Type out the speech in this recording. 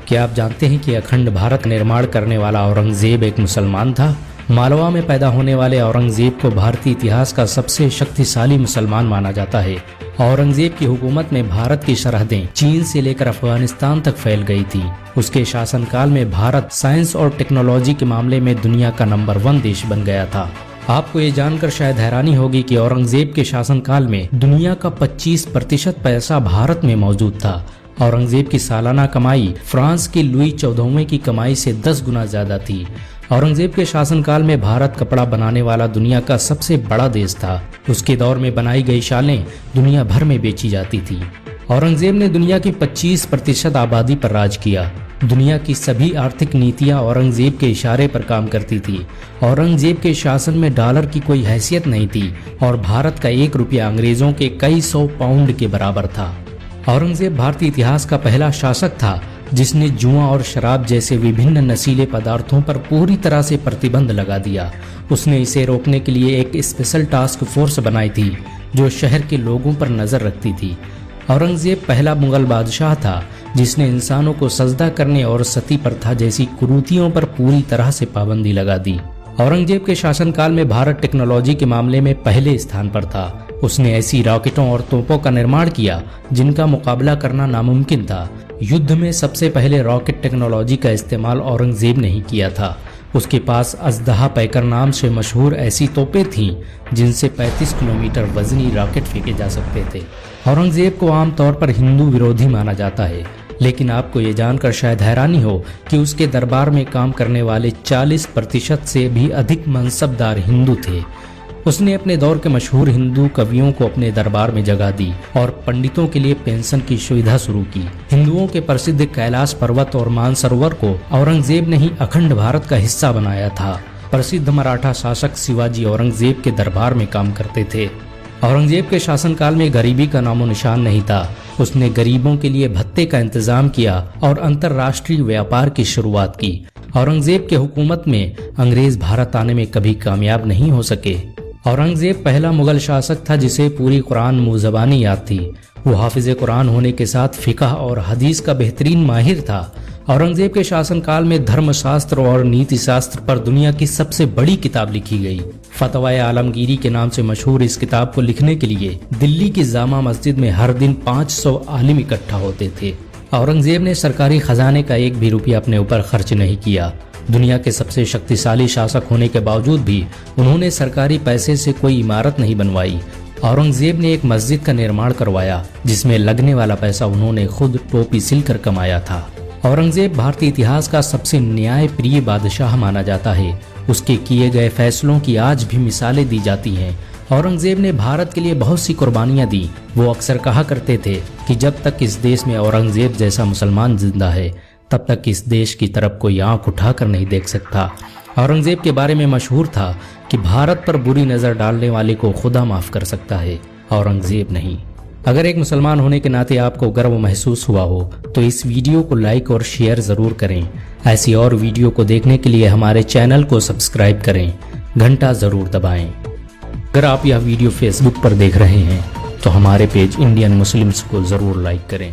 क्या आप जानते हैं कि अखंड भारत निर्माण करने वाला औरंगजेब एक मुसलमान था? मालवा में पैदा होने वाले औरंगजेब को भारतीय इतिहास का सबसे शक्तिशाली मुसलमान माना जाता है। औरंगजेब की हुकूमत में भारत की सरहदें चीन से लेकर अफगानिस्तान तक फैल गई थी। उसके शासनकाल में भारत साइंस और टेक्नोलॉजी के मामले में दुनिया का नंबर 1 देश बन गया था। आपको ये जानकर शायद हैरानी होगी कि औरंगजेब के शासनकाल में दुनिया का 25% पैसा भारत में मौजूद था। औरंगजेब की सालाना कमाई फ्रांस की लुई 14वें की कमाई से 10 गुना ज्यादा थी। औरंगजेब के शासनकाल में भारत कपड़ा बनाने वाला दुनिया का सबसे बड़ा देश था। उसके दौर में बनाई गई शालें दुनिया भर में बेची जाती थी। औरंगजेब ने दुनिया की 25% आबादी पर राज किया। दुनिया की सभी आर्थिक नीतियां औरंगजेब के इशारे पर काम करती थी। औरंगजेब के शासन में डॉलर की कोई हैसियत नहीं थी और भारत का 1 रुपया अंग्रेजों के कई 100 पाउंड के बराबर था। औरंगजेब भारतीय इतिहास का पहला शासक था जिसने जुआ और शराब जैसे विभिन्न नशीले पदार्थों पर पूरी तरह से प्रतिबंध लगा दिया। उसने इसे रोकने के लिए एक स्पेशल टास्क फोर्स बनाई थी जो शहर के लोगों पर नजर रखती थी। औरंगजेब पहला मुगल बादशाह था जिसने इंसानों को सजदा करने और सती प्रथा जैसी कुरीतियों पर पूरी तरह से पाबंदी लगा दी। औरंगजेब के शासनकाल में भारत टेक्नोलॉजी के मामले में पहले स्थान पर था। उसने ऐसी रॉकेटों और तोपों का निर्माण किया जिनका मुकाबला करना नामुमकिन था। युद्ध में सबसे पहले रॉकेट टेक्नोलॉजी का इस्तेमाल औरंगजेब ने ही किया था। उसके पास अजदहा पैकर नाम से मशहूर ऐसी तोपें थीं जिनसे 35 किलोमीटर वजनी रॉकेट फेंके जा सकते थे। औरंगजेब को आमतौर पर हिंदू विरोधी माना जाता है, लेकिन आपको ये जानकर शायद हैरानी हो कि उसके दरबार में काम करने वाले 40% से भी अधिक मनसबदार हिंदू थे। उसने अपने दौर के मशहूर हिंदू कवियों को अपने दरबार में जगह दी और पंडितों के लिए पेंशन की सुविधा शुरू की। हिंदुओं के प्रसिद्ध कैलाश पर्वत और मानसरोवर को औरंगजेब ने ही अखंड भारत का हिस्सा बनाया था। प्रसिद्ध मराठा शासक शिवाजी औरंगजेब के दरबार में काम करते थे। औरंगजेब के शासनकाल में गरीबी का नामो निशान नहीं था। उसने गरीबों के लिए भत्ते का इंतजाम किया और अंतर्राष्ट्रीय व्यापार की शुरुआत की। औरंगजेब के हुकूमत में अंग्रेज भारत आने में कभी कामयाब नहीं हो सके। औरंगजेब पहला मुगल शासक था जिसे पूरी कुरान मुंह ज़बानी याद थी। वो हाफिज कुरान होने के साथ फिक़ह और हदीस का बेहतरीन माहिर था। औरंगजेब के शासनकाल में धर्मशास्त्र और नीति शास्त्र पर दुनिया की सबसे बड़ी किताब लिखी गई। फतवाए आलमगीरी के नाम से मशहूर इस किताब को लिखने के लिए दिल्ली की जामा मस्जिद में हर दिन 500 आलिम इकट्ठा होते थे। औरंगजेब ने सरकारी खजाने का 1 भी रुपया अपने ऊपर खर्च नहीं किया। दुनिया के सबसे शक्तिशाली शासक होने के बावजूद भी उन्होंने सरकारी पैसे से कोई इमारत नहीं बनवाई। औरंगजेब ने एक मस्जिद का निर्माण करवाया जिसमें लगने वाला पैसा उन्होंने खुद टोपी सिलकर कमाया था। औरंगजेब भारतीय इतिहास का सबसे न्यायप्रिय बादशाह माना जाता है। उसके किए गए फैसलों की आज भी मिसालें दी जाती हैं। औरंगजेब ने भारत के लिए बहुत सी कुर्बानियां दी। वो अक्सर कहा करते थे कि जब तक इस देश में औरंगजेब जैसा मुसलमान जिंदा है तब तक इस देश की तरफ कोई आंख उठाकर नहीं देख सकता। औरंगजेब के बारे में मशहूर था कि भारत पर बुरी नज़र डालने वाले को खुदा माफ कर सकता है, औरंगजेब नहीं। अगर एक मुसलमान होने के नाते आपको गर्व महसूस हुआ हो तो इस वीडियो को लाइक और शेयर ज़रूर करें। ऐसी और वीडियो को देखने के लिए हमारे चैनल को सब्सक्राइब करें, घंटा ज़रूर दबाएं। अगर आप यह वीडियो फेसबुक पर देख रहे हैं तो हमारे पेज इंडियन मुस्लिम्स को ज़रूर लाइक करें।